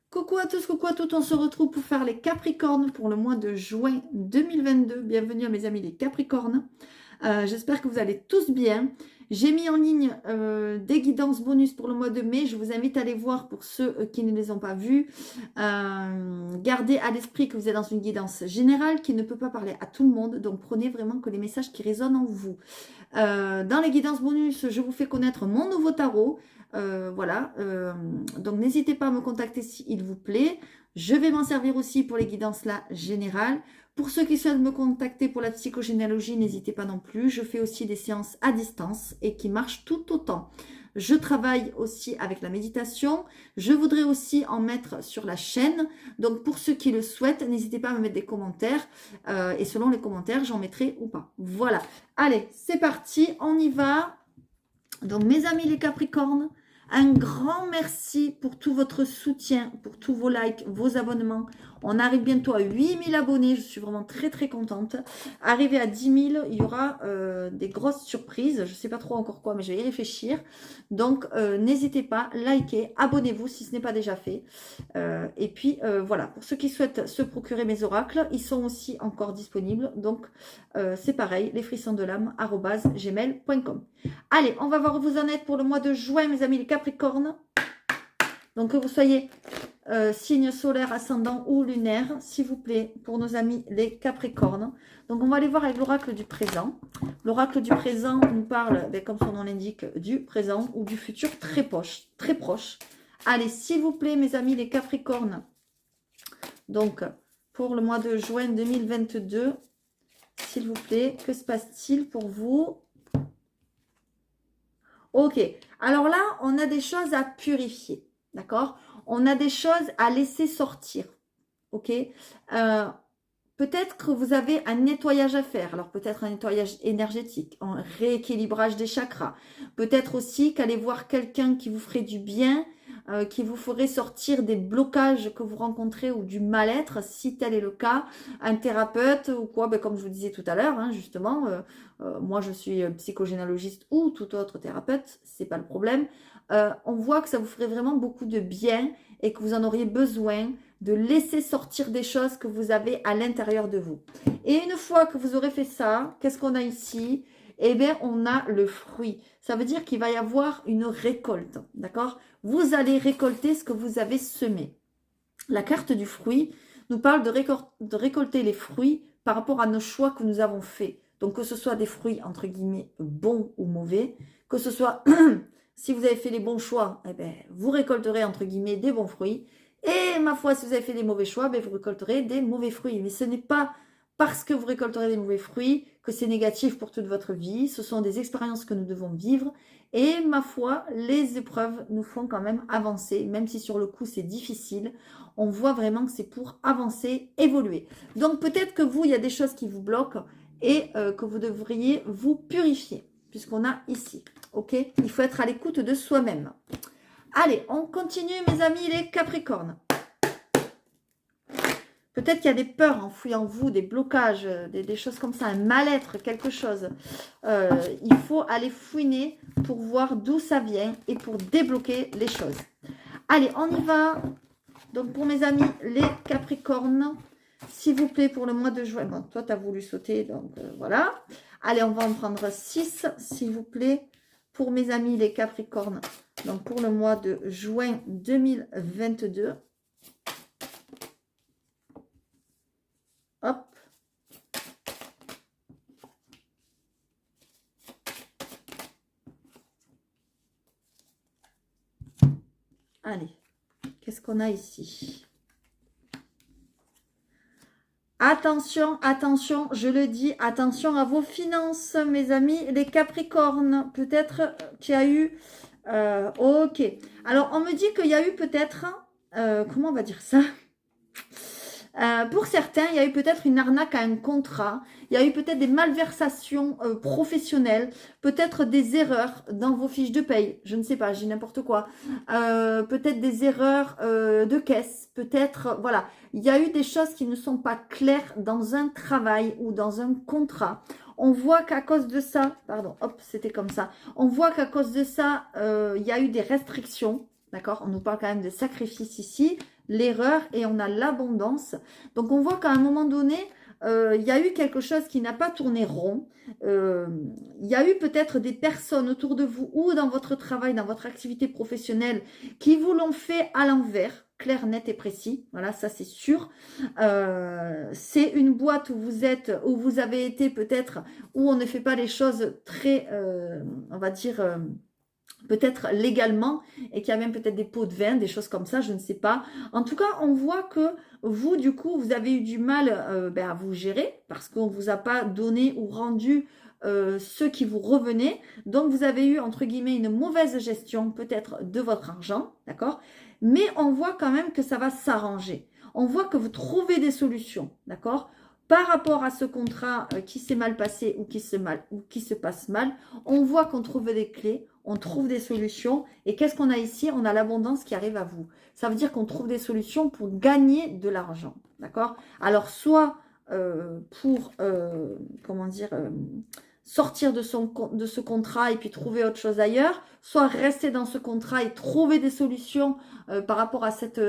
Coucou à tous, coucou à toutes, on se retrouve pour faire les Capricornes pour le mois de juin 2022. Bienvenue à mes amis les Capricornes. J'espère que vous allez tous bien. J'ai mis en ligne des guidances bonus pour le mois de mai. Je vous invite à les voir pour ceux qui ne les ont pas vues. Gardez à l'esprit que vous êtes dans une guidance générale qui ne peut pas parler à tout le monde. Donc prenez vraiment que les messages qui résonnent en vous. Dans les guidances bonus, je vous fais connaître mon nouveau tarot. Voilà, donc n'hésitez pas à me contacter s'il vous plaît. Je vais m'en servir aussi pour les guidances là générales. Pour ceux qui souhaitent me contacter pour la psychogénéalogie, n'hésitez pas non plus. Je fais aussi des séances à distance et qui marchent tout autant. Je travaille aussi avec la méditation. Je voudrais aussi en mettre sur la chaîne. Donc pour ceux qui le souhaitent, n'hésitez pas à me mettre des commentaires. Et selon les commentaires, j'en mettrai ou pas. Voilà. Allez, c'est parti. On y va. Donc mes amis les Capricornes, un grand merci pour tout votre soutien, pour tous vos likes, vos abonnements. On arrive bientôt à 8000 abonnés, je suis vraiment très très contente. Arrivé à 10 000, il y aura des grosses surprises, je ne sais pas trop encore quoi, mais je vais y réfléchir. Donc n'hésitez pas, likez, abonnez-vous si ce n'est pas déjà fait. Et puis voilà, pour ceux qui souhaitent se procurer mes oracles, ils sont aussi encore disponibles. Donc c'est pareil, lesfrissonsdelame@gmail.com. Allez, on va voir où vous en êtes pour le mois de juin, mes amis les Capricornes. Donc, que vous soyez signe solaire, ascendant ou lunaire, s'il vous plaît, pour nos amis les Capricornes. Donc, on va aller voir avec l'oracle du présent. L'oracle du présent nous parle, comme son nom l'indique, du présent ou du futur très proche. Très proche. Allez, s'il vous plaît, mes amis les Capricornes. Donc, pour le mois de juin 2022, s'il vous plaît, que se passe-t-il pour vous ? Ok, alors là, on a des choses à purifier, d'accord? On a des choses à laisser sortir, ok? Peut-être que vous avez un nettoyage à faire, alors peut-être un nettoyage énergétique, un rééquilibrage des chakras. Peut-être aussi qu'aller voir quelqu'un qui vous ferait du bien, qui vous ferait sortir des blocages que vous rencontrez ou du mal-être, si tel est le cas, un thérapeute ou quoi, comme je vous disais tout à l'heure, hein, justement, moi je suis psychogénéalogiste ou tout autre thérapeute, c'est pas le problème. On voit que ça vous ferait vraiment beaucoup de bien et que vous en auriez besoin de laisser sortir des choses que vous avez à l'intérieur de vous. Et une fois que vous aurez fait ça, qu'est-ce qu'on a ici? Eh bien, on a le fruit. Ça veut dire qu'il va y avoir une récolte, d'accord? Vous allez récolter ce que vous avez semé. La carte du fruit nous parle de récolter les fruits par rapport à nos choix que nous avons faits. Donc, que ce soit des fruits, entre guillemets, bons ou mauvais, que ce soit, si vous avez fait les bons choix, eh bien, vous récolterez, entre guillemets, des bons fruits. Et ma foi, si vous avez fait des mauvais choix, vous récolterez des mauvais fruits. Mais ce n'est pas parce que vous récolterez des mauvais fruits que c'est négatif pour toute votre vie. Ce sont des expériences que nous devons vivre. Et ma foi, les épreuves nous font quand même avancer, même si sur le coup c'est difficile. On voit vraiment que c'est pour avancer, évoluer. Donc peut-être que vous, il y a des choses qui vous bloquent et que vous devriez vous purifier, puisqu'on a ici. Ok? Il faut être à l'écoute de soi-même. Allez, on continue, mes amis, les Capricornes. Peut-être qu'il y a des peurs enfouies en vous, des blocages, des choses comme ça, un mal-être, quelque chose. Il faut aller fouiner pour voir d'où ça vient et pour débloquer les choses. Allez, on y va. Donc, pour mes amis, les Capricornes, s'il vous plaît, pour le mois de juin. Bon, toi, tu as voulu sauter, donc voilà. Allez, on va en prendre 6, s'il vous plaît, pour mes amis, les Capricornes. Donc, pour le mois de juin 2022. Hop. Allez, qu'est-ce qu'on a ici? Attention, attention, je le dis, attention à vos finances, mes amis, les Capricornes. Peut-être qu'il y a eu... ok. Alors, on me dit qu'il y a eu peut-être... comment on va dire ça? Pour certains, il y a eu peut-être une arnaque à un contrat, il y a eu peut-être des malversations professionnelles, peut-être des erreurs dans vos fiches de paye, je ne sais pas, j'ai n'importe quoi, peut-être des erreurs de caisse, peut-être, voilà, il y a eu des choses qui ne sont pas claires dans un travail ou dans un contrat. On voit qu'à cause de ça, pardon, hop, c'était comme ça, on voit qu'à cause de ça, il y a eu des restrictions, d'accord, on nous parle quand même de sacrifices ici, l'erreur et on a l'abondance. Donc on voit qu'à un moment donné, il y a eu quelque chose qui n'a pas tourné rond. Il y a eu peut-être des personnes autour de vous ou dans votre travail, dans votre activité professionnelle qui vous l'ont fait à l'envers, clair, net et précis. Voilà, ça c'est sûr. C'est une boîte où vous êtes, où vous avez été peut-être, où on ne fait pas les choses très, on va dire, peut-être légalement, et qu'il y a même peut-être des pots de vin, des choses comme ça, je ne sais pas. En tout cas, on voit que vous, du coup, vous avez eu du mal à vous gérer, parce qu'on ne vous a pas donné ou rendu ce qui vous revenait. Donc, vous avez eu, entre guillemets, une mauvaise gestion, peut-être, de votre argent, d'accord? Mais on voit quand même que ça va s'arranger. On voit que vous trouvez des solutions, d'accord? Par rapport à ce contrat qui s'est mal passé ou qui se passe mal, on voit qu'on trouve des clés, on trouve des solutions. Et qu'est-ce qu'on a ici? On a l'abondance qui arrive à vous. Ça veut dire qu'on trouve des solutions pour gagner de l'argent. D'accord? Alors, soit pour, comment dire, sortir de ce contrat et puis trouver autre chose ailleurs, soit rester dans ce contrat et trouver des solutions par rapport à cette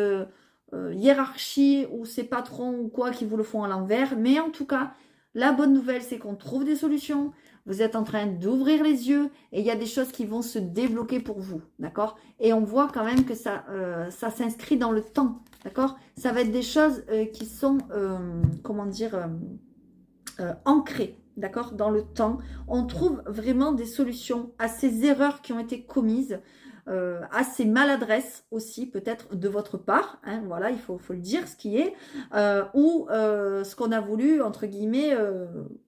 hiérarchie ou ces patrons ou quoi qui vous le font à l'envers. Mais en tout cas, la bonne nouvelle, c'est qu'on trouve des solutions. Vous êtes en train d'ouvrir les yeux et il y a des choses qui vont se débloquer pour vous, d'accord? Et on voit quand même que ça s'inscrit dans le temps, d'accord? Ça va être des choses qui sont, comment dire, ancrées, d'accord? Dans le temps. On trouve vraiment des solutions à ces erreurs qui ont été commises, à ces maladresses aussi, peut-être de votre part, hein, voilà, il faut le dire, ce qui est, ou ce qu'on a voulu, entre guillemets,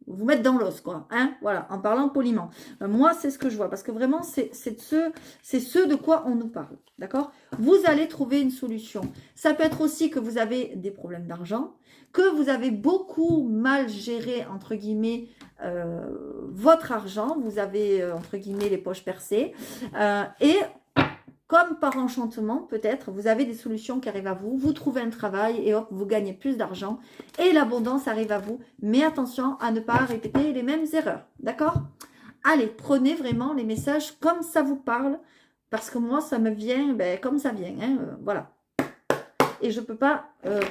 vous mettre dans l'os, quoi, hein, voilà, en parlant poliment. Moi, c'est ce que je vois, parce que vraiment, c'est ce de quoi on nous parle, d'accord? Vous allez trouver une solution. Ça peut être aussi que vous avez des problèmes d'argent, que vous avez beaucoup mal géré, entre guillemets, votre argent, vous avez, entre guillemets, les poches percées, et comme par enchantement, peut-être, vous avez des solutions qui arrivent à vous, vous trouvez un travail et hop, vous gagnez plus d'argent et l'abondance arrive à vous. Mais attention à ne pas répéter les mêmes erreurs, d'accord? Allez, prenez vraiment les messages comme ça vous parle, parce que moi, ça me vient comme ça vient, hein, voilà. Et je ne peux pas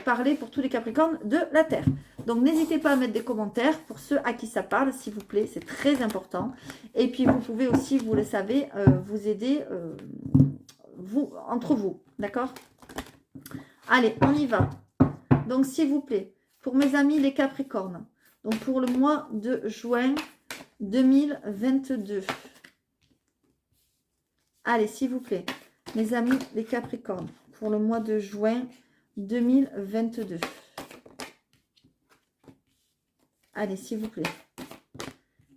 parler pour tous les Capricornes de la Terre. Donc, n'hésitez pas à mettre des commentaires pour ceux à qui ça parle, s'il vous plaît, c'est très important. Et puis, vous pouvez aussi, vous le savez, vous aider vous, entre vous, d'accord? Allez, on y va. Donc, s'il vous plaît, pour mes amis les Capricornes, donc pour le mois de juin 2022. Allez, s'il vous plaît, mes amis les Capricornes, pour le mois de juin 2022. Allez, s'il vous plaît,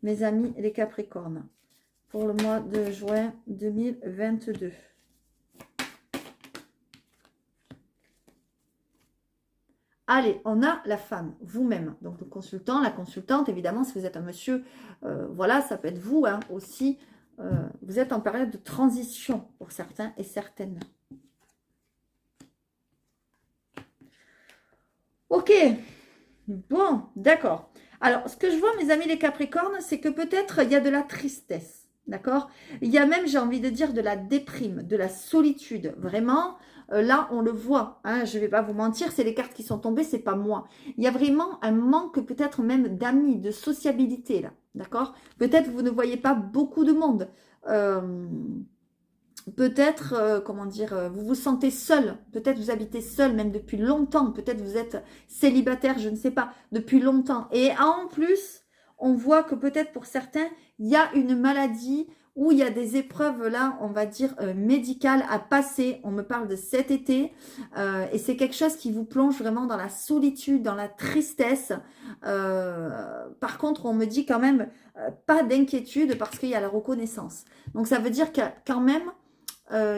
mes amis les Capricornes, pour le mois de juin 2022. Allez, on a la femme, vous-même. Donc, le consultant, la consultante, évidemment, si vous êtes un monsieur, voilà, ça peut être vous hein, aussi. Vous êtes en période de transition pour certains et certaines. Ok, bon, d'accord. Alors, ce que je vois, mes amis les Capricornes, c'est que peut-être il y a de la tristesse, d'accord? Il y a même, j'ai envie de dire, de la déprime, de la solitude. Vraiment, là, on le voit, hein, je ne vais pas vous mentir, c'est les cartes qui sont tombées, c'est pas moi. Il y a vraiment un manque peut-être même d'amis, de sociabilité, là, d'accord? Peut-être vous ne voyez pas beaucoup de monde. Peut-être, comment dire, vous vous sentez seul, peut-être vous habitez seul même depuis longtemps, peut-être vous êtes célibataire, je ne sais pas, depuis longtemps. Et en plus, on voit que peut-être pour certains, il y a une maladie ou il y a des épreuves là, on va dire, médicales à passer. On me parle de cet été et c'est quelque chose qui vous plonge vraiment dans la solitude, dans la tristesse. Par contre, on me dit quand même pas d'inquiétude parce qu'il y a la reconnaissance. Donc ça veut dire qu'il y a quand même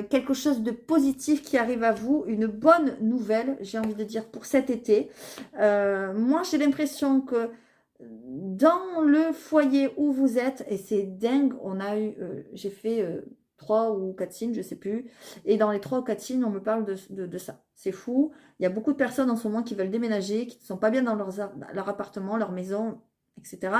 quelque chose de positif qui arrive à vous, une bonne nouvelle, j'ai envie de dire, pour cet été. Moi, j'ai l'impression que dans le foyer où vous êtes, et c'est dingue, on a eu, j'ai fait 3 ou 4 signes, je sais plus, et dans les 3 ou 4 signes, on me parle de ça. C'est fou. Il y a beaucoup de personnes en ce moment qui veulent déménager, qui ne sont pas bien dans leur appartement, leur maison, etc.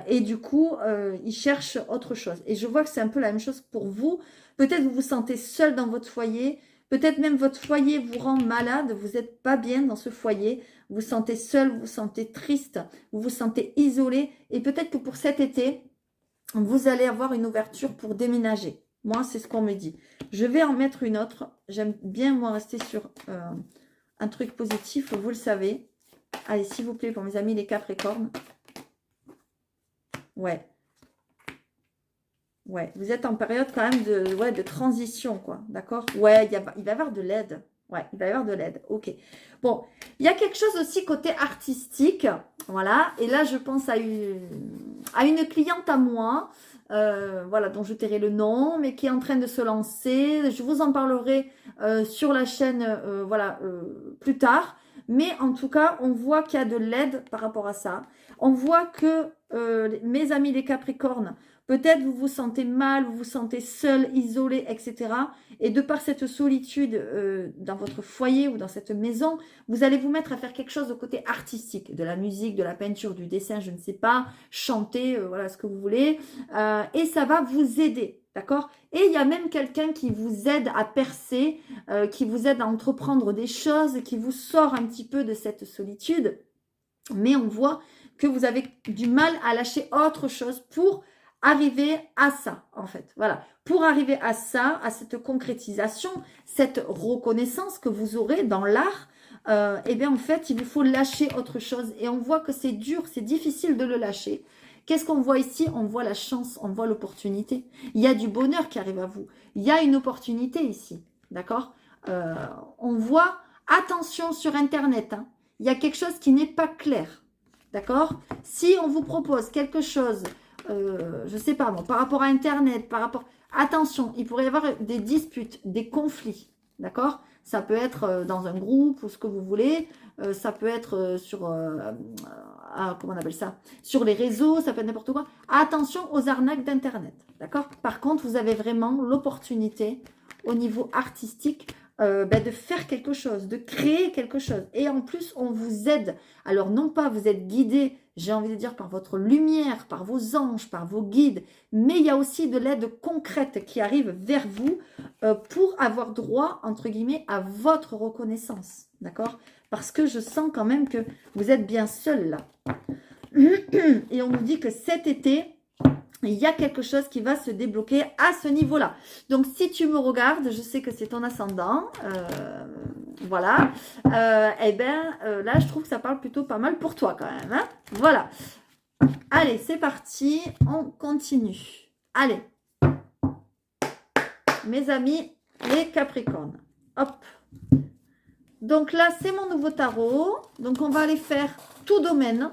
Et du coup, ils cherchent autre chose. Et je vois que c'est un peu la même chose pour vous. Peut-être vous vous sentez seul dans votre foyer. Peut-être même votre foyer vous rend malade, vous n'êtes pas bien dans ce foyer, vous vous sentez seul, vous vous sentez triste, vous vous sentez isolé. Et peut-être que pour cet été, vous allez avoir une ouverture pour déménager. Moi, c'est ce qu'on me dit. Je vais en mettre une autre. J'aime bien, moi, rester sur un truc positif, vous le savez. Allez, s'il vous plaît, pour mes amis les Capricornes. Ouais. Ouais, vous êtes en période quand même de transition, quoi. D'accord? Ouais, il va y avoir de l'aide. Ouais, il va y avoir de l'aide. Ok. Bon, il y a quelque chose aussi côté artistique. Voilà. Et là, je pense à une cliente à moi. Voilà, dont je tairai le nom, mais qui est en train de se lancer. Je vous en parlerai sur la chaîne voilà, plus tard. Mais en tout cas, on voit qu'il y a de l'aide par rapport à ça. On voit que mes amis les Capricornes, peut-être vous vous sentez mal, vous vous sentez seul, isolé, etc. Et de par cette solitude dans votre foyer ou dans cette maison, vous allez vous mettre à faire quelque chose de côté artistique, de la musique, de la peinture, du dessin, je ne sais pas, chanter, voilà ce que vous voulez. Et ça va vous aider, d'accord? Et il y a même quelqu'un qui vous aide à percer, qui vous aide à entreprendre des choses, qui vous sort un petit peu de cette solitude. Mais on voit que vous avez du mal à lâcher autre chose pour arriver à ça, en fait. Voilà. Pour arriver à ça, à cette concrétisation, cette reconnaissance que vous aurez dans l'art, eh bien, en fait, il vous faut lâcher autre chose. Et on voit que c'est dur, c'est difficile de le lâcher. Qu'est-ce qu'on voit ici? On voit la chance, on voit l'opportunité. Il y a du bonheur qui arrive à vous. Il y a une opportunité ici, d'accord? On voit, attention sur Internet, hein, il y a quelque chose qui n'est pas clair. D'accord? Si on vous propose quelque chose, je ne sais pas, bon, par rapport à Internet, par rapport... Attention, il pourrait y avoir des disputes, des conflits. D'accord? Ça peut être dans un groupe ou ce que vous voulez. Ça peut être sur... comment on appelle ça? Sur les réseaux, ça peut être n'importe quoi. Attention aux arnaques d'Internet. D'accord? Par contre, vous avez vraiment l'opportunité au niveau artistique de faire quelque chose, de créer quelque chose. Et en plus, on vous aide. Alors, non pas vous êtes guidé, j'ai envie de dire, par votre lumière, par vos anges, par vos guides, mais il y a aussi de l'aide concrète qui arrive vers vous pour avoir droit, entre guillemets, à votre reconnaissance. D'accord? Parce que je sens quand même que vous êtes bien seul là. Et on nous dit que cet été, il y a quelque chose qui va se débloquer à ce niveau-là. Donc, si tu me regardes, je sais que c'est ton ascendant. Voilà. Eh bien, là, je trouve que ça parle plutôt pas mal pour toi quand même. Hein, voilà. Allez, c'est parti. On continue. Allez. Mes amis, les Capricornes. Hop. Donc là, c'est mon nouveau tarot. Donc, on va aller faire tout domaine.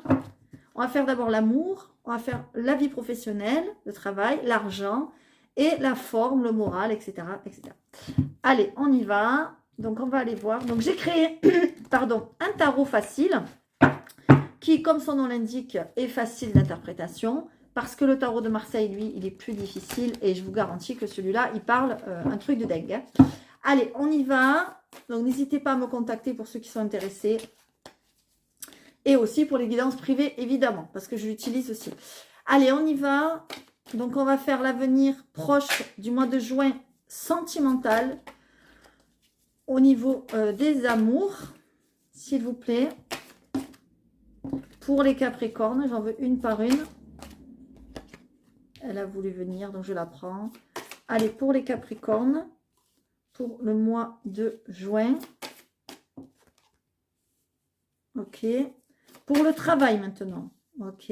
On va faire d'abord l'amour, on va faire la vie professionnelle, le travail, l'argent et la forme, le moral, etc., etc. Allez, on y va. Donc, on va aller voir. Donc, j'ai créé pardon, un tarot facile qui, comme son nom l'indique, est facile d'interprétation parce que le tarot de Marseille, lui, il est plus difficile et je vous garantis que celui-là, il parle un truc de dingue. Hein. Allez, on y va. Donc, n'hésitez pas à me contacter pour ceux qui sont intéressés. Et aussi pour les guidances privées, évidemment, parce que je l'utilise aussi. Allez, on y va. Donc, on va faire l'avenir proche du mois de juin sentimental au niveau des amours, s'il vous plaît. Pour les Capricornes, j'en veux une par une. Elle a voulu venir, donc je la prends. Allez, pour les Capricornes, pour le mois de juin. Ok. Pour le travail maintenant, ok.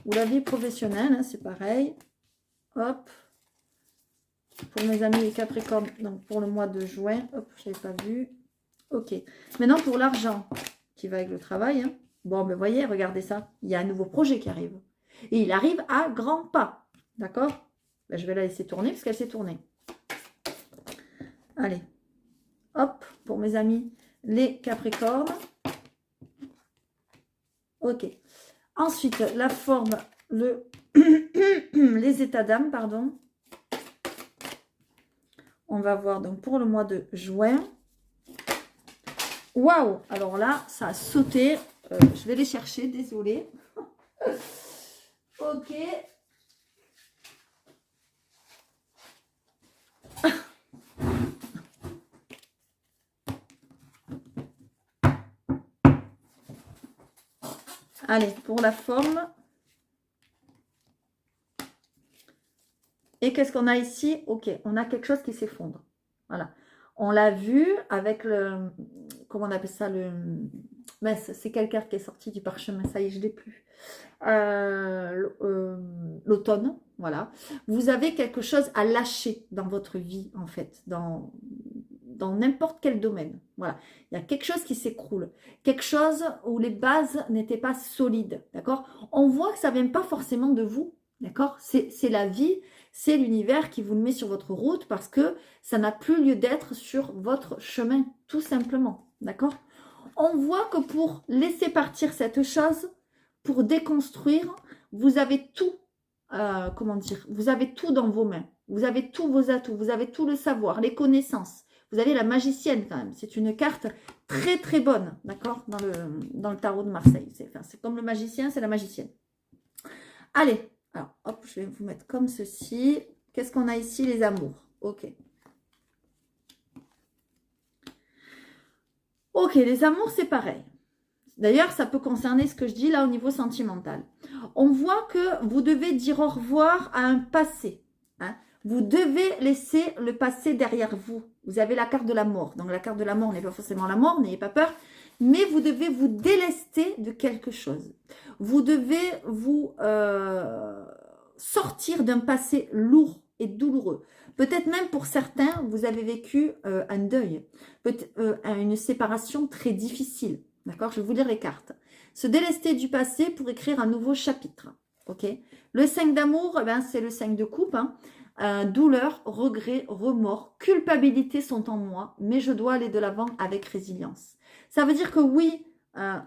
Ou la vie professionnelle, hein, c'est pareil. Hop. Pour mes amis les Capricornes, donc pour le mois de juin. Hop, je n'avais pas vu. Ok. Maintenant pour l'argent qui va avec le travail. Hein. Bon, ben voyez, regardez ça. Il y a un nouveau projet qui arrive. Et il arrive à grands pas. D'accord? Ben, je vais la laisser tourner parce qu'elle s'est tournée. Allez. Hop, pour mes amis les Capricornes. Ok. Ensuite, la forme, les états d'âme, pardon. On va voir donc pour le mois de juin. Waouh! Alors là, ça a sauté. Je vais les chercher, désolée. Ok. Allez, pour la forme. Et qu'est-ce qu'on a ici? Ok, on a quelque chose qui s'effondre. Voilà. On l'a vu avec le... Comment on appelle ça? C'est quelle carte qui est sortie du parchemin? Ça y est, je ne l'ai plus. L'automne, voilà. Vous avez quelque chose à lâcher dans votre vie, en fait, dans n'importe quel domaine. Voilà. Il y a quelque chose qui s'écroule. Quelque chose où les bases n'étaient pas solides, d'accord? On voit que ça ne vient pas forcément de vous, d'accord? C'est la vie, c'est l'univers qui vous le met sur votre route parce que ça n'a plus lieu d'être sur votre chemin, tout simplement, d'accord? On voit que pour laisser partir cette chose, pour déconstruire, vous avez tout, comment dire, vous avez tout dans vos mains. Vous avez tous vos atouts, vous avez tout le savoir, les connaissances. Vous avez la magicienne quand même. C'est une carte très très bonne, d'accord, dans le tarot de Marseille. C'est comme le magicien, c'est la magicienne. Allez, alors hop, je vais vous mettre comme ceci. Qu'est-ce qu'on a ici? Les amours. Ok. Ok, les amours, c'est pareil. D'ailleurs, ça peut concerner ce que je dis là au niveau sentimental. On voit que vous devez dire au revoir à un passé. Hein. Vous devez laisser le passé derrière vous. Vous avez la carte de la mort. Donc la carte de la mort n'est pas forcément la mort, n'ayez pas peur. Mais vous devez vous délester de quelque chose. Vous devez vous sortir d'un passé lourd et douloureux. Peut-être même pour certains, vous avez vécu un deuil, une séparation très difficile. D'accord? Je vais vous lire les cartes. Se délester du passé pour écrire un nouveau chapitre. Ok? Le 5 d'amour, eh ben, c'est le 5 de coupe. Hein. Douleur, regret, remords, culpabilité sont en moi, mais je dois aller de l'avant avec résilience. Ça veut dire que oui,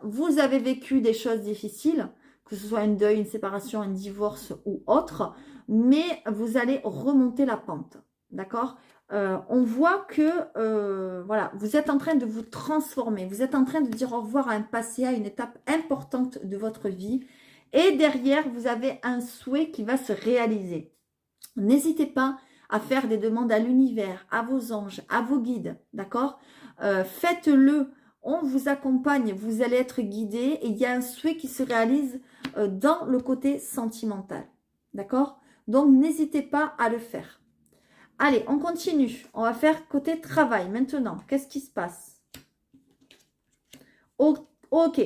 vous avez vécu des choses difficiles, que ce soit un deuil, une séparation, un divorce ou autre, mais vous allez remonter la pente. D'accord? On voit que voilà, vous êtes en train de vous transformer, vous êtes en train de dire au revoir à un passé, à une étape importante de votre vie. Et derrière, vous avez un souhait qui va se réaliser. N'hésitez pas à faire des demandes à l'univers, à vos anges, à vos guides, d'accord? Faites-le, on vous accompagne, vous allez être guidé et il y a un souhait qui se réalise dans le côté sentimental, d'accord? Donc, n'hésitez pas à le faire. Allez, on continue. On va faire côté travail maintenant. Qu'est-ce qui se passe? Ok.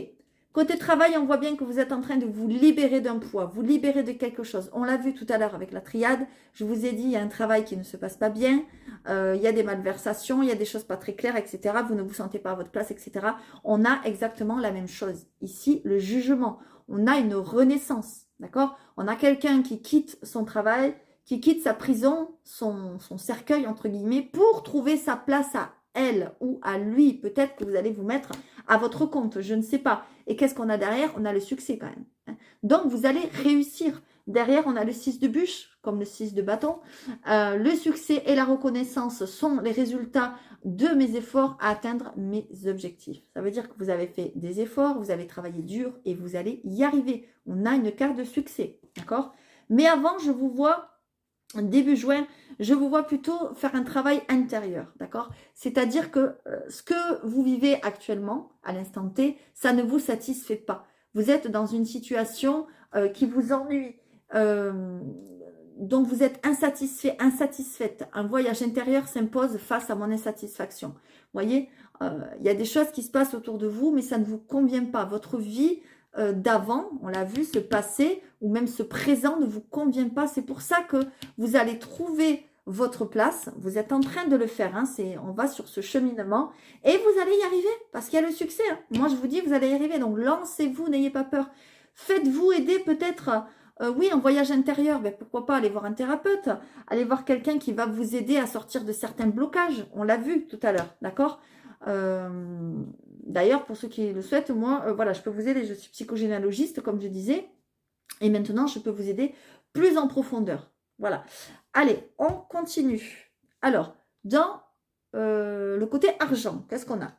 Côté travail, on voit bien que vous êtes en train de vous libérer d'un poids, vous libérer de quelque chose. On l'a vu tout à l'heure avec la triade. Je vous ai dit, il y a un travail qui ne se passe pas bien. Il y a des malversations, il y a des choses pas très claires, etc. Vous ne vous sentez pas à votre place, etc. On a exactement la même chose. Ici, le jugement. On a une renaissance, d'accord? On a quelqu'un qui quitte son travail, qui quitte sa prison, son cercueil, entre guillemets, pour trouver sa place à elle ou à lui. Peut-être que vous allez vous mettre à votre compte, je ne sais pas. Et qu'est-ce qu'on a derrière? On a le succès quand même. Donc, vous allez réussir. Derrière, on a le 6 de bûche, comme le 6 de bâton. Le succès et la reconnaissance sont les résultats de mes efforts à atteindre mes objectifs. Ça veut dire que vous avez fait des efforts, vous avez travaillé dur et vous allez y arriver. On a une carte de succès, d'accord? Mais avant, je vous vois début juin, je vous vois plutôt faire un travail intérieur, d'accord? C'est-à-dire que ce que vous vivez actuellement, à l'instant T, ça ne vous satisfait pas. Vous êtes dans une situation qui vous ennuie, donc vous êtes insatisfait, insatisfaite. Un voyage intérieur s'impose face à mon insatisfaction. Vous voyez, il y a des choses qui se passent autour de vous, mais ça ne vous convient pas. Votre vie d'avant, on l'a vu, ce passé ou même ce présent ne vous convient pas. C'est pour ça que vous allez trouver votre place. Vous êtes en train de le faire. Hein, on va sur ce cheminement et vous allez y arriver parce qu'il y a le succès. Hein. Moi, je vous dis, vous allez y arriver. Donc, lancez-vous, n'ayez pas peur. Faites-vous aider peut-être, oui, en voyage intérieur. Ben, pourquoi pas aller voir un thérapeute, aller voir quelqu'un qui va vous aider à sortir de certains blocages. On l'a vu tout à l'heure, d'accord? D'ailleurs, pour ceux qui le souhaitent, moi, voilà, je peux vous aider. Je suis psychogénéalogiste, comme je disais. Et maintenant, je peux vous aider plus en profondeur. Voilà. Allez, on continue. Alors, dans le côté argent, qu'est-ce qu'on a?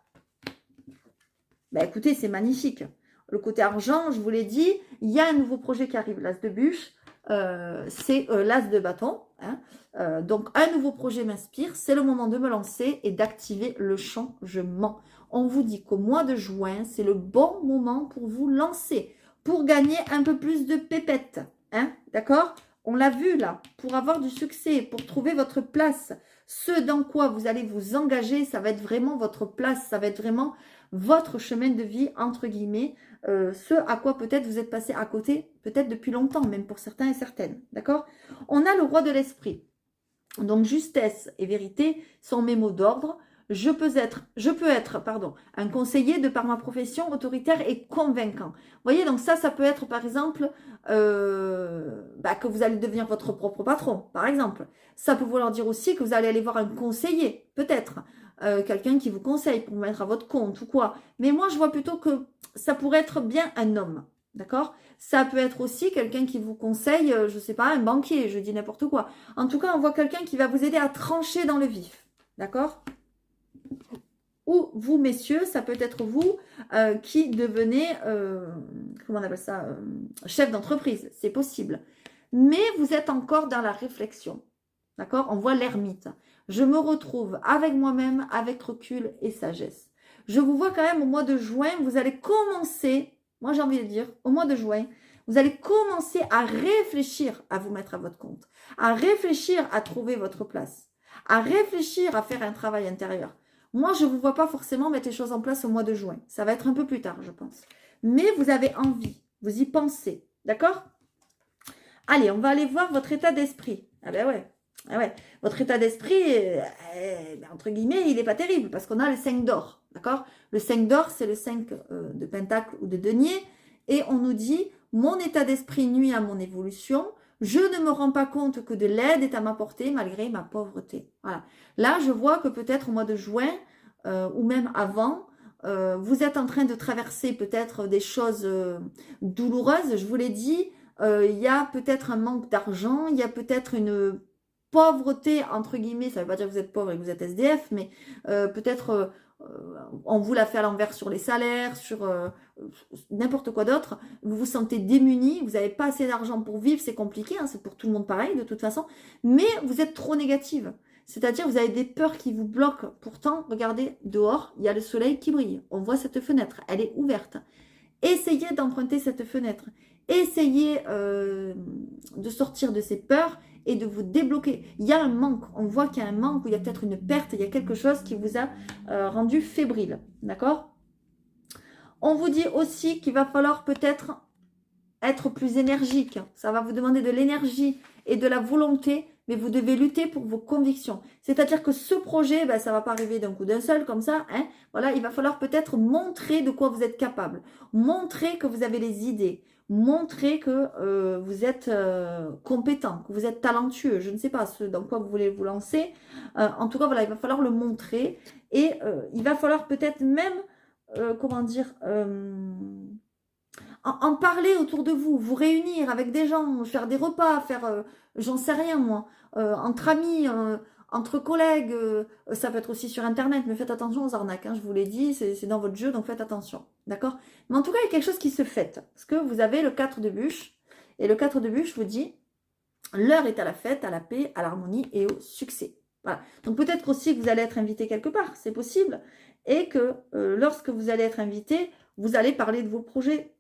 Ben, écoutez, c'est magnifique. Le côté argent, je vous l'ai dit, il y a un nouveau projet qui arrive, l'as de bûche. C'est l'as de bâton. Hein. Donc, un nouveau projet m'inspire. C'est le moment de me lancer et d'activer le changement. On vous dit qu'au mois de juin, c'est le bon moment pour vous lancer, pour gagner un peu plus de pépettes. Hein, d'accord? On l'a vu là, pour avoir du succès, pour trouver votre place. Ce dans quoi vous allez vous engager, ça va être vraiment votre place, ça va être vraiment votre chemin de vie, entre guillemets, ce à quoi peut-être vous êtes passé à côté, peut-être depuis longtemps, même pour certains et certaines. D'accord? On a le roi de l'esprit. Donc, justesse et vérité sont mes mots d'ordre. Je peux être, un conseiller de par ma profession autoritaire et convaincant. Vous voyez, donc ça peut être par exemple que vous allez devenir votre propre patron, par exemple. Ça peut vouloir dire aussi que vous allez aller voir un conseiller, peut-être. Quelqu'un qui vous conseille pour vous mettre à votre compte ou quoi. Mais moi, je vois plutôt que ça pourrait être bien un homme. D'accord? Ça peut être aussi quelqu'un qui vous conseille, je ne sais pas, un banquier, je dis n'importe quoi. En tout cas, on voit quelqu'un qui va vous aider à trancher dans le vif. D'accord? Ou vous, messieurs, ça peut être vous qui devenez, comment on appelle ça, chef d'entreprise. C'est possible. Mais vous êtes encore dans la réflexion. D'accord? On voit l'ermite. Je me retrouve avec moi-même, avec recul et sagesse. Je vous vois quand même au mois de juin, vous allez commencer, moi j'ai envie de dire, au mois de juin, vous allez commencer à réfléchir à vous mettre à votre compte, à réfléchir à trouver votre place, à réfléchir à faire un travail intérieur. Moi, je ne vous vois pas forcément mettre les choses en place au mois de juin. Ça va être un peu plus tard, je pense. Mais vous avez envie, vous y pensez, d'accord? Allez, on va aller voir votre état d'esprit. Ah ben ouais. Ah ouais. Votre état d'esprit, entre guillemets, il n'est pas terrible parce qu'on a le 5 d'or. D'accord? Le 5 d'or, c'est le 5 de pentacle ou de denier. Et on nous dit, mon état d'esprit nuit à mon évolution. Je ne me rends pas compte que de l'aide est à ma portée malgré ma pauvreté. Voilà. Là, je vois que peut-être au mois de juin ou même avant, vous êtes en train de traverser peut-être des choses douloureuses. Je vous l'ai dit, il y a peut-être un manque d'argent, il y a peut-être une pauvreté, entre guillemets, ça ne veut pas dire que vous êtes pauvre et que vous êtes SDF, mais peut-être on vous l'a fait à l'envers sur les salaires, sur n'importe quoi d'autre, vous vous sentez démuni, vous n'avez pas assez d'argent pour vivre, c'est compliqué, hein, c'est pour tout le monde pareil de toute façon, mais vous êtes trop négative. C'est-à-dire vous avez des peurs qui vous bloquent. Pourtant, regardez, dehors, il y a le soleil qui brille. On voit cette fenêtre, elle est ouverte. Essayez d'emprunter cette fenêtre. Essayez de sortir de ces peurs et de vous débloquer. Il y a un manque, on voit qu'il y a un manque, ou il y a peut-être une perte, il y a quelque chose qui vous a rendu fébrile. D'accord? On vous dit aussi qu'il va falloir peut-être être plus énergique. Ça va vous demander de l'énergie et de la volonté, mais vous devez lutter pour vos convictions. C'est-à-dire que ce projet, ça ne va pas arriver d'un coup d'un seul, comme ça. Hein. Voilà, il va falloir peut-être montrer de quoi vous êtes capable. Montrer que vous avez les idées. Montrer que vous êtes compétent, que vous êtes talentueux. Je ne sais pas ce dans quoi vous voulez vous lancer. En tout cas, voilà, il va falloir le montrer. Et il va falloir peut-être même, en parler autour de vous, vous réunir avec des gens, faire des repas, faire, j'en sais rien moi, entre amis, entre collègues, ça peut être aussi sur Internet, mais faites attention aux arnaques, hein, je vous l'ai dit, c'est dans votre jeu, donc faites attention, d'accord? Mais en tout cas, il y a quelque chose qui se fait, parce que vous avez le 4 de bûche, et le 4 de bûche vous dit, l'heure est à la fête, à la paix, à l'harmonie et au succès. Voilà. Donc peut-être aussi que vous allez être invité quelque part, c'est possible, et que lorsque vous allez être invité, vous allez parler de vos projets,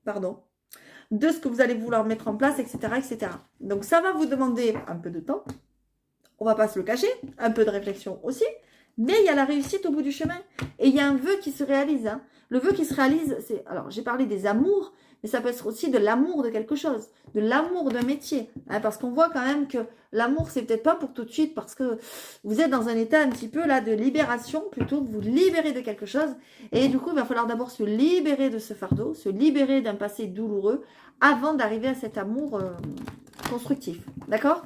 de ce que vous allez vouloir mettre en place, etc., etc. Donc ça va vous demander un peu de temps, on va pas se le cacher, un peu de réflexion aussi, mais il y a la réussite au bout du chemin, et il y a un vœu qui se réalise. Hein. Le vœu qui se réalise, c'est, alors j'ai parlé des amours, mais ça peut être aussi de l'amour de quelque chose, de l'amour d'un métier, hein, parce qu'on voit quand même que l'amour, c'est peut-être pas pour tout de suite, parce que vous êtes dans un état un petit peu là de libération, plutôt que vous libérer de quelque chose, et du coup, il va falloir d'abord se libérer de ce fardeau, se libérer d'un passé douloureux, avant d'arriver à cet amour constructif, d'accord ?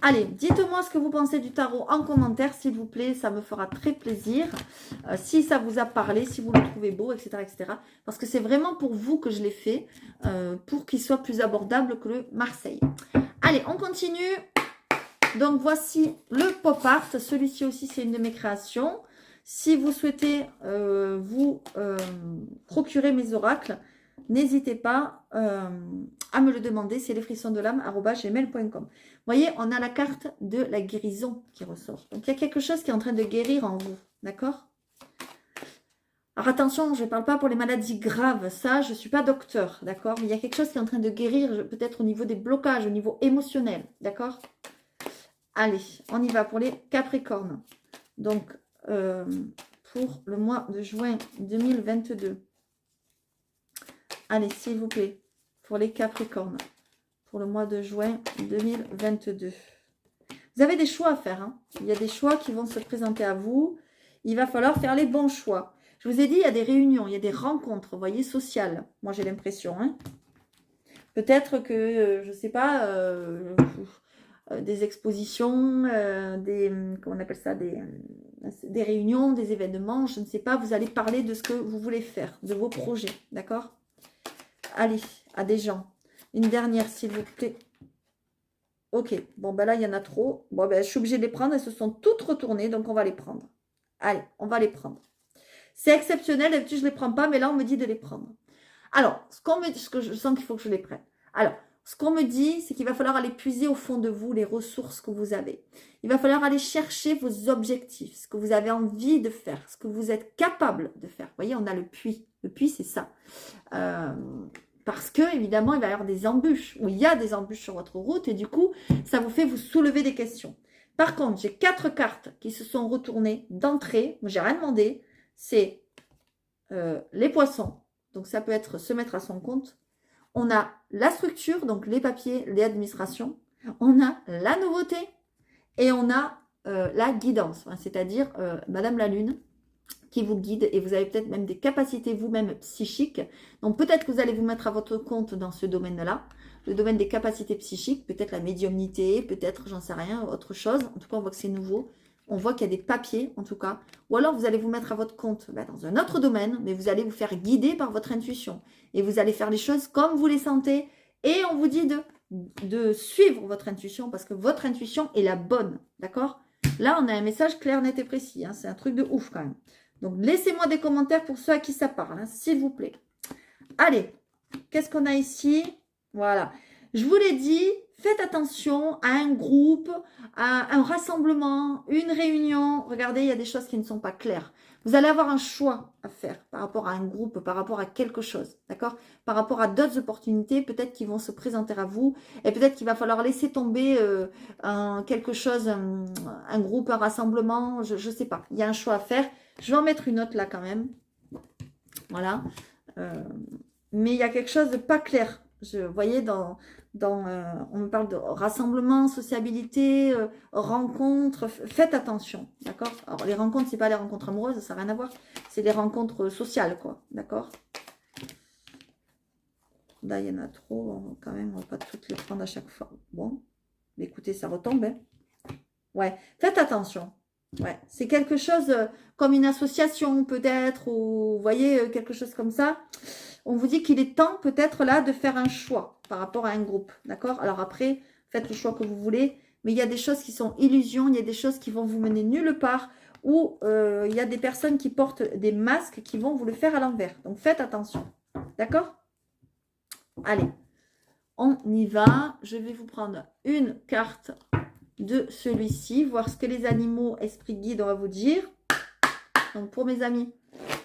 Allez, dites-moi ce que vous pensez du tarot en commentaire, s'il vous plaît, ça me fera très plaisir. Si ça vous a parlé, si vous le trouvez beau, etc. etc. Parce que c'est vraiment pour vous que je l'ai fait, pour qu'il soit plus abordable que le Marseille. Allez, on continue. Donc, voici le pop art. Celui-ci aussi, c'est une de mes créations. Si vous souhaitez vous procurer mes oracles, n'hésitez pas à me le demander, c'est lesfrissonsdelame@gmail.com. Vous voyez, on a la carte de la guérison qui ressort. Donc, il y a quelque chose qui est en train de guérir en vous, d'accord? Alors attention, je ne parle pas pour les maladies graves, ça, je ne suis pas docteur, d'accord? Mais il y a quelque chose qui est en train de guérir, peut-être au niveau des blocages, au niveau émotionnel, d'accord? Allez, on y va pour les Capricornes. Donc, pour le mois de juin 2022. Allez, s'il vous plaît, pour les Capricornes, pour le mois de juin 2022. Vous avez des choix à faire, hein. Il y a des choix qui vont se présenter à vous. Il va falloir faire les bons choix. Je vous ai dit, il y a des réunions, il y a des rencontres, vous voyez, sociales. Moi, j'ai l'impression, hein. Peut-être que, je ne sais pas, des expositions, comment on appelle ça, des réunions, des événements, je ne sais pas, vous allez parler de ce que vous voulez faire, de vos projets, d'accord? Allez, à des gens. Une dernière, s'il vous plaît. Ok, bon, ben là, il y en a trop. Bon, ben, je suis obligée de les prendre. Elles se sont toutes retournées, donc on va les prendre. Allez, on va les prendre. C'est exceptionnel, d'habitude, je ne les prends pas, mais là, on me dit de les prendre. Alors, ce que je sens qu'il faut que je les prenne. Alors, ce qu'on me dit, c'est qu'il va falloir aller puiser au fond de vous les ressources que vous avez. Il va falloir aller chercher vos objectifs, ce que vous avez envie de faire, ce que vous êtes capable de faire. Vous voyez, on a le puits. Le puits, c'est ça. Parce que, évidemment, il va y avoir des embûches, ou il y a des embûches sur votre route, et du coup, ça vous fait vous soulever des questions. Par contre, j'ai 4 cartes qui se sont retournées d'entrée. Moi, j'ai rien demandé. C'est les poissons. Donc, ça peut être se mettre à son compte. On a la structure, donc les papiers, les administrations. On a la nouveauté et on a la guidance, c'est-à-dire Madame la Lune qui vous guide et vous avez peut-être même des capacités vous-même psychiques. Donc peut-être que vous allez vous mettre à votre compte dans ce domaine-là, le domaine des capacités psychiques, peut-être la médiumnité, peut-être, j'en sais rien, autre chose. En tout cas, on voit que c'est nouveau. On voit qu'il y a des papiers, en tout cas. Ou alors, vous allez vous mettre à votre compte dans un autre domaine, mais vous allez vous faire guider par votre intuition. Et vous allez faire les choses comme vous les sentez. Et on vous dit de suivre votre intuition, parce que votre intuition est la bonne, d'accord? Là, on a un message clair, net et précis. Hein. C'est un truc de ouf, quand même. Donc, laissez-moi des commentaires pour ceux à qui ça parle, hein, s'il vous plaît. Allez, qu'est-ce qu'on a ici? Voilà. Je vous l'ai dit, faites attention à un groupe, à un rassemblement, une réunion. Regardez, il y a des choses qui ne sont pas claires. Vous allez avoir un choix à faire par rapport à un groupe, par rapport à quelque chose, d'accord? Par rapport à d'autres opportunités, peut-être qui vont se présenter à vous. Et peut-être qu'il va falloir laisser tomber quelque chose, un groupe, un rassemblement, je ne sais pas. Il y a un choix à faire. Je vais en mettre une autre là quand même. Voilà. Mais il y a quelque chose de pas clair. Vous voyez, on me parle de rassemblement, sociabilité, rencontres. Faites attention, d'accord? Alors, les rencontres, c'est pas les rencontres amoureuses, ça n'a rien à voir. C'est des rencontres sociales, quoi, d'accord? Là, il y en a trop. Quand même, on va pas toutes les prendre à chaque fois. Bon, mais écoutez, ça retombe. Hein. Ouais, faites attention. Ouais, c'est quelque chose comme une association peut-être, ou vous voyez, quelque chose comme ça. On vous dit qu'il est temps peut-être là de faire un choix par rapport à un groupe, d'accord? Alors après, faites le choix que vous voulez, mais il y a des choses qui sont illusions, il y a des choses qui vont vous mener nulle part, ou il y a des personnes qui portent des masques qui vont vous le faire à l'envers. Donc faites attention, d'accord? Allez, on y va. Je vais vous prendre une carte de celui-ci, voir ce que les animaux esprits guides ont à vous dire. Donc pour mes amis,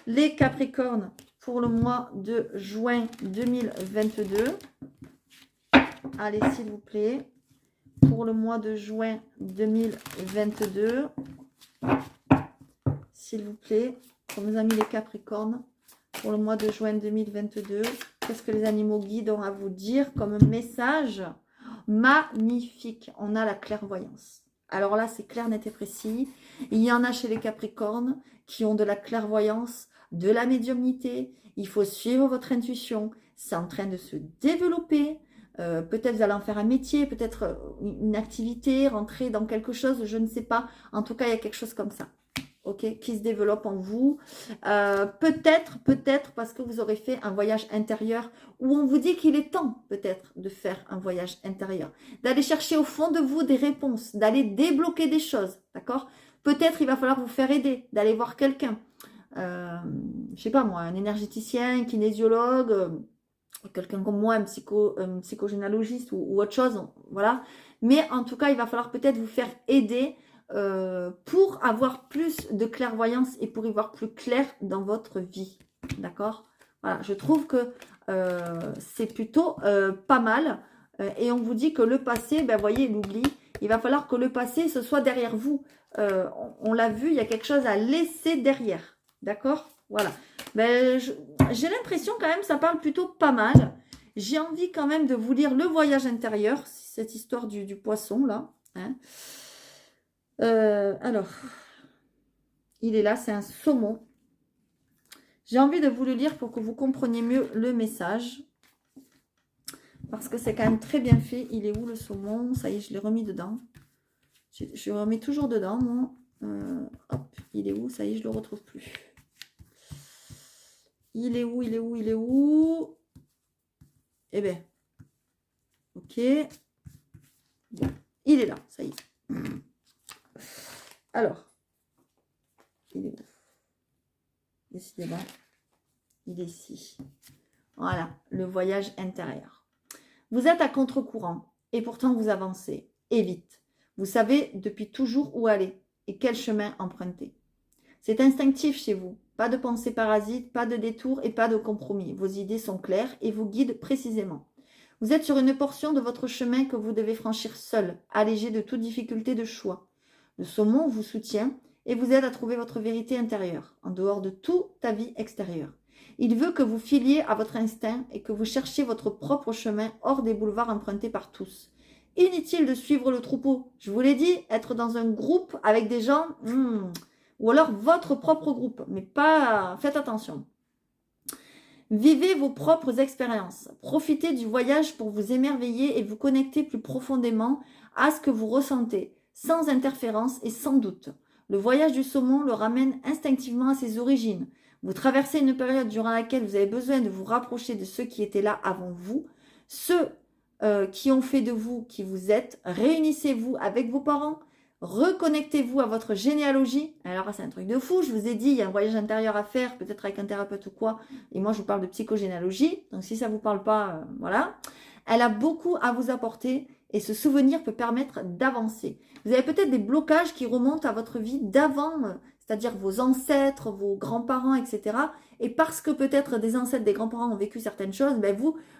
les Capricornes, pour le mois de juin 2022. Allez, s'il vous plaît. Pour le mois de juin 2022. S'il vous plaît. Pour mes amis les Capricornes. Pour le mois de juin 2022. Qu'est-ce que les animaux guides ont à vous dire comme message? Magnifique. On a la clairvoyance. Alors là, c'est clair, net et précis. Il y en a chez les Capricornes qui ont de la clairvoyance, de la médiumnité. Il faut suivre votre intuition. C'est en train de se développer. Peut-être vous allez en faire un métier, peut-être une activité, rentrer dans quelque chose, je ne sais pas. En tout cas, il y a quelque chose comme ça. Ok, qui se développe en vous. Peut-être parce que vous aurez fait un voyage intérieur où on vous dit qu'il est temps peut-être de faire un voyage intérieur, d'aller chercher au fond de vous des réponses, d'aller débloquer des choses, d'accord? Peut-être il va falloir vous faire aider, d'aller voir quelqu'un, je sais pas moi, un énergéticien, un kinésiologue, quelqu'un comme moi, un psychogénéalogiste ou autre chose, voilà. Mais en tout cas, il va falloir peut-être vous faire aider pour avoir plus de clairvoyance et pour y voir plus clair dans votre vie. D'accord? Voilà, je trouve que c'est plutôt pas mal. Et on vous dit que le passé, ben voyez, l'oubli, il va falloir que le passé, ce soit derrière vous. On l'a vu, il y a quelque chose à laisser derrière. D'accord? Voilà. Ben, j'ai l'impression quand même, ça parle plutôt pas mal. J'ai envie quand même de vous lire le voyage intérieur, cette histoire du poisson, là. Hein. Alors, il est là, c'est un saumon. J'ai envie de vous le lire pour que vous compreniez mieux le message. Parce que c'est quand même très bien fait. Il est où le saumon? Ça y est, je l'ai remis dedans. Je le remets toujours dedans, moi. Hop, il est où? Ça y est, je ne le retrouve plus. Il est où? Il est où? Il est où? Eh bien, ok. Bon, il est là, ça y est. Alors, il est où? Décidément, il est ici. Voilà, le voyage intérieur. Vous êtes à contre-courant et pourtant vous avancez, et vite. Vous savez depuis toujours où aller et quel chemin emprunter. C'est instinctif chez vous. Pas de pensée parasite, pas de détour et pas de compromis. Vos idées sont claires et vous guident précisément. Vous êtes sur une portion de votre chemin que vous devez franchir seul, allégé de toute difficulté de choix. Le saumon vous soutient et vous aide à trouver votre vérité intérieure, en dehors de toute avis extérieur. Il veut que vous filiez à votre instinct et que vous cherchiez votre propre chemin hors des boulevards empruntés par tous. Inutile de suivre le troupeau. Je vous l'ai dit, être dans un groupe avec des gens, ou alors votre propre groupe, mais pas... Faites attention. Vivez vos propres expériences. Profitez du voyage pour vous émerveiller et vous connecter plus profondément à ce que vous ressentez, sans interférence et sans doute. Le voyage du saumon le ramène instinctivement à ses origines. Vous traversez une période durant laquelle vous avez besoin de vous rapprocher de ceux qui étaient là avant vous, ceux qui ont fait de vous qui vous êtes. Réunissez-vous avec vos parents, reconnectez-vous à votre généalogie. Alors c'est un truc de fou, je vous ai dit, il y a un voyage intérieur à faire, peut-être avec un thérapeute ou quoi, et moi je vous parle de psychogénéalogie, donc si ça ne vous parle pas, voilà. Elle a beaucoup à vous apporter et ce souvenir peut permettre d'avancer. Vous avez peut-être des blocages qui remontent à votre vie d'avant, c'est-à-dire vos ancêtres, vos grands-parents, etc. Et parce que peut-être des ancêtres, des grands-parents ont vécu certaines choses, ben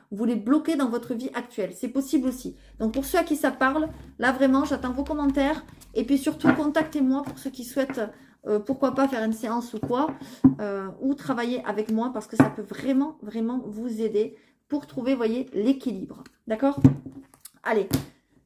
vous les bloquez dans votre vie actuelle. C'est possible aussi. Donc pour ceux à qui ça parle, là vraiment, j'attends vos commentaires. Et puis surtout, contactez-moi pour ceux qui souhaitent, pourquoi pas faire une séance ou quoi, ou travailler avec moi parce que ça peut vraiment, vraiment vous aider pour trouver, vous voyez, l'équilibre. D'accord? Allez,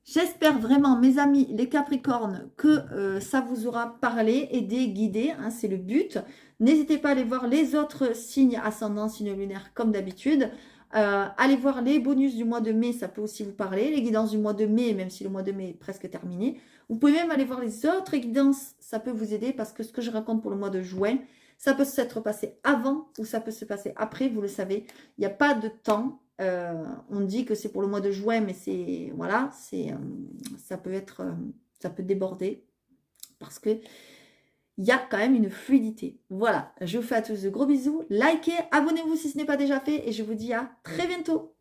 j'espère vraiment, mes amis, les Capricornes, que ça vous aura parlé, aidé, guidé, hein, c'est le but. N'hésitez pas à aller voir les autres signes ascendants, signes lunaires, comme d'habitude. Allez voir les bonus du mois de mai, ça peut aussi vous parler. Les guidances du mois de mai, même si le mois de mai est presque terminé. Vous pouvez même aller voir les autres guidances, ça peut vous aider parce que ce que je raconte pour le mois de juin, ça peut s'être passé avant ou ça peut se passer après, vous le savez. Il n'y a pas de temps. On dit que c'est pour le mois de juin, mais c'est voilà, ça peut déborder parce que il y a quand même une fluidité. Voilà, je vous fais à tous de gros bisous. Likez, abonnez-vous si ce n'est pas déjà fait et je vous dis à très bientôt.